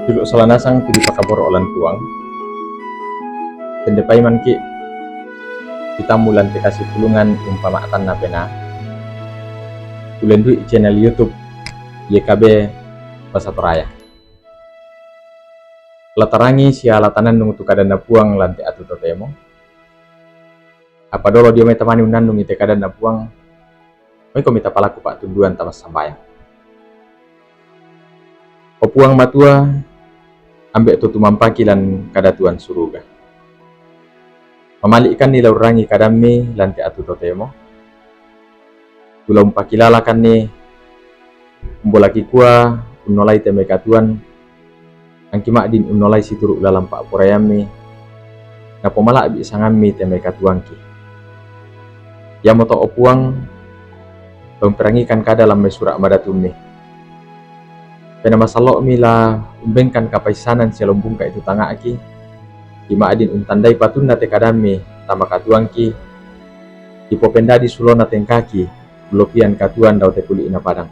Dulu salanasang tidi pakabor olan puang. Tendepai man ki kita mulan te kasih pulungan umpamaatan na pena. Tulen du channel YouTube YKB Pasatoraya. Latarangi sia latanan nung tu kadan na puang lanti atu totemo. Apa dolo dia mai tamani unandung ite kadan na puang. Mai ko mita palaku pak tunduan tamas sambayang. O puang matua ambek tutu mampaki lan kadatuan suruga. Memalikan ni laurangi kadami lanti atu totemo. Tulau pakilalakan ni umbolaki kuah unolai teme katuan angki makdin unolai situru dalam pak porayami na pomala abi sangami teme katuanki ya moto opuang pemperangikan ka dalam mesurak madatumi pena masalok mila umbengkan kapaisanan selombung ka itu tangak aki di makdin untandai patun na te kadami tama katuanki ipopenda di sulona tengkaki blokian katuan dau te kuli ina padang.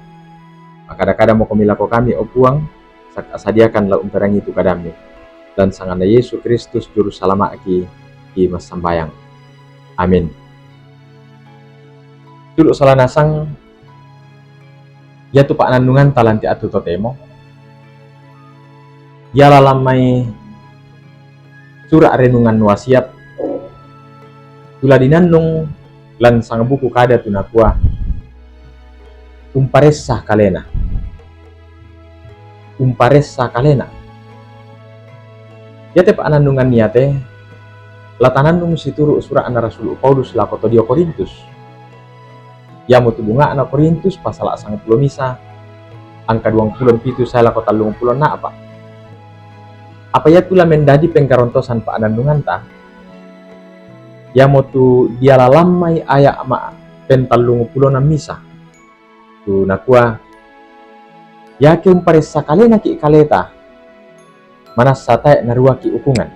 Kadang-kadang mau komilako kami opuang sadiakan la umperangi itu kadami dan sangana Yesus Kristus juru salama aki di mas sambayang. Amin. Dulu salanasang ya tu pak nandungan talanti atu totemo ya lalamai surah renungan wasiat tula dinandung lan sang buku kada tunakua umparesa kalena ya te panandungan niate latanandung situru surah ana Rasul Paulus la koto dio Korintus ya mutu bunga ana Korintus pasal asang pulo misa angka 27 saya la kota 50 na apa ya tula mendadi pengkarontosan panandungan ta ya mutu dia lalamai aya ama pentalungu pulo na misa tu nakua ya ke umparesa kalena ki kaleta mana satae narua ki ukungan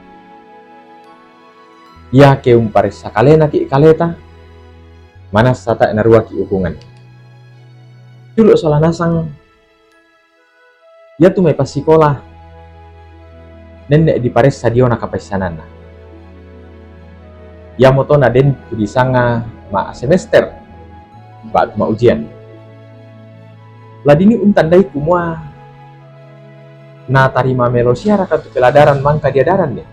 ya ke umparesa kalena ki kaleta mana satae narua ki ukungan dulu salanasang ya tu mai pasikola nenek di paresa diona kapaisanana ya motona den tu disanga ma semester baat ma ujian ladini untandai kumua na tarima melosia raka tu keladaran mangka dia daran ne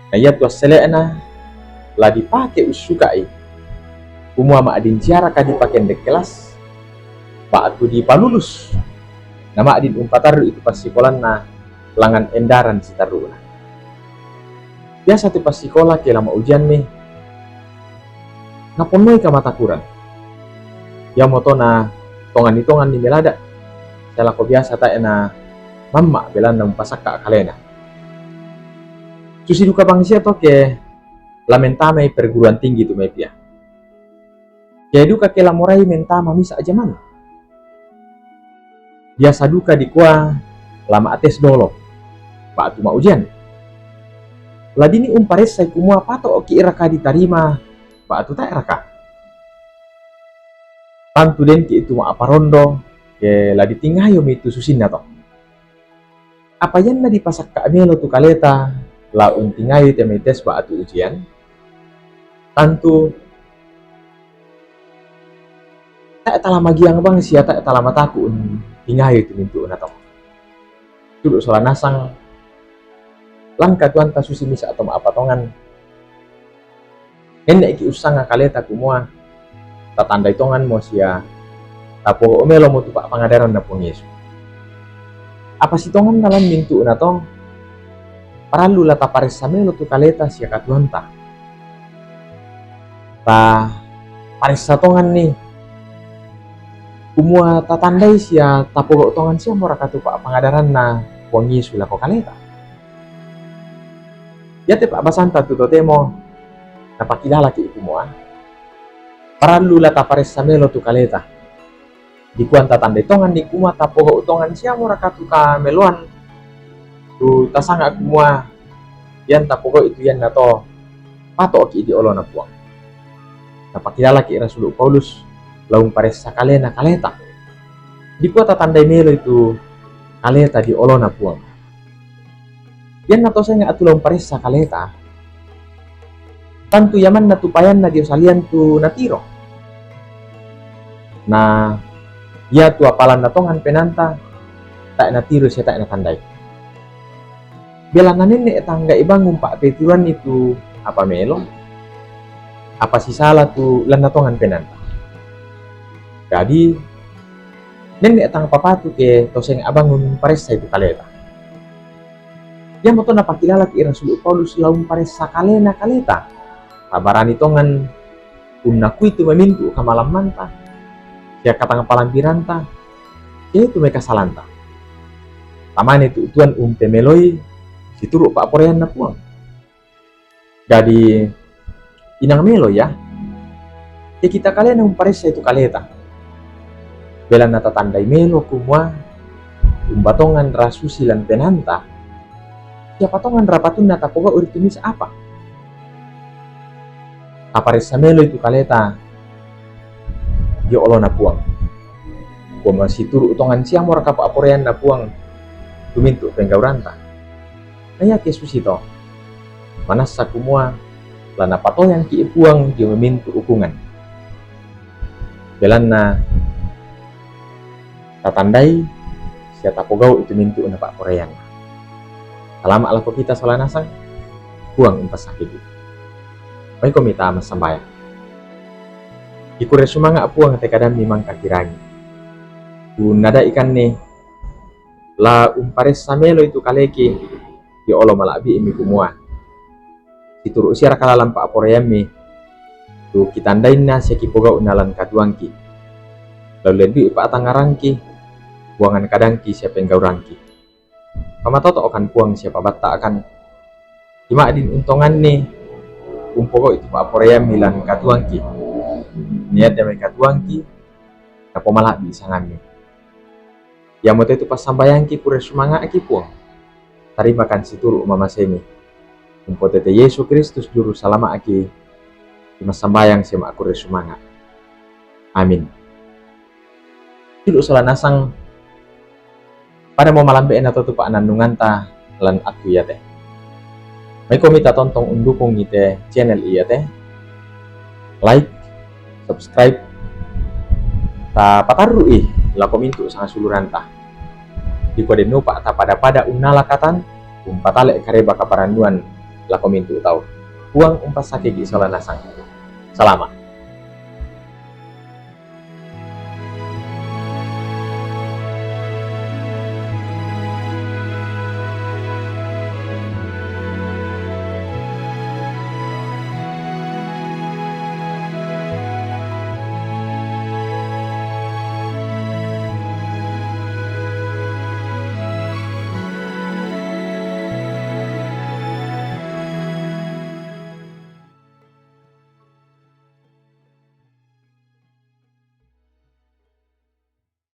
na ia tua seleena la dipake usukai kumua ma adin ciara ka dipaken de kelas pa atu di palulus nama adin umpataru itu pasikolan na langan endaran sitaruna biasa tu pasikola ke lama ujian me na ponoi ka mata kurang ya motona tongan ni melada sela ko biasa ta ena mamma belan nang pasaka kalena susi duka bangsia to ke lamentame perguruan tinggi tu mepia ke duka ke lamorai mentama misa aja man biasa duka di kuah lama ates dolo pak tu ma ujian ladini umpares sai kumua pato oki iraka diterima pak tu tak iraka tantu den ki itu ma aparondo ke la ditingayo mi itu susinna to apa yan na dipasak ka amelo tu kaleta la untingayo te metes ba atu ujian tantu tak tala magiang bang sia tak tala mataku tingayo tu mintu na to dulu salanasang langka tuan ta susi misa atau apa tongan enek ki usanga kaleta kumua tatandai tongan mo sia tapo omelo mo tu pak pangadaran na pong Yesus apa si tongan dalam mintu na tong paralu la tapares samelo tu kaleta sia katuan ta pares sa tongan ni kumua tatandai sia tapo tongan sia mo rakatu pak pangadaran na pong Yesus la ko kaleta ya te pak basanta tu totemo napakilala ki kumua paralu la tapares samelo tu kaleta di kuanta tandai tongan di kuma tapoho utongan siya mo rakatu ka meluan tu tasanga kumua yan tapoho itu yan nato pato ki di olo na puang napakilala ki Rasul Paulus laung pares sa kalena kaleta di kuanta tandai melo itu kaleta di olo na puang. Yan na to saya nga atulong pares sa kaleta. Tantu yaman na tupayan na Dios alian tu natiro. Na ya tu apalan na tongan penanta tak natiro siya tak natandai. Bila nanin tangga ibang ngumpak petuan itu apa melo? Apa si salah tu lan natongan penanta. Jadi nenek tang papatu ke toseng abang pares sa itu kaleta. Dia moto napakilala ki Rasul Paulus laum pares sa kalena kaleta. Kabarani tongan unnaku itu memintu kamalam manta. Dia katang palampiranta. Itu mereka salanta. Taman itu tuan pemeloi dituruk pak porean na puang. Jadi inang melo ya. Kita kalena pares sa itu kaleta. Bela nata tandai melo kumwa umbatongan rasusilan penanta siapa tongan rapatun nata poga uritumis apa aparesa melo itu kaleta dia olo na puang kuma situru utongan siamo rakapa aporean na puang tumintu penggauranta naya kesus itu manasa kumwa lana patoyan ki puang dia memintu ukungan belan na tatandai siapa pogau itu mintu una pak korean. Kalama alako kita salah nasang buang umpas sakit itu. May komita mas sambaya. Ikure sumanga puang tekadam memang kakirangi. Nada ikan nih la umpares samelo itu kaleki di olo malabi imi kumua. Situru siara kalalam pak korean mi tu kitandain na siaki pogau unalan katuangki. Lalu lebih pak tangarangki buangan kadangki siapa yang gaurangki. Pamatoto akan puang siapa batta akan cuma adin untongan nih umpogo itu pak porea milan katuangki niat yang katuangki na pomalak bisa ngami ya moto itu pas sambayangki pura sumanga aki puang terima kan situru mama semi umpotete Yesus Kristus juru salama aki mas sambayang siapa aku resumanga amin. Dulu salah nasang pada mau malam beena atau tupak nandungan ta lan aku ya teh. May komita tontong undukung ite channel iya teh. Like, subscribe, ta pataru la komintu sang suluran ta. Di kode nupak ta pada unalakatan umpatale kareba kaparanduan la komintu tau. Puang umpas sakit salah nasang. Selamat.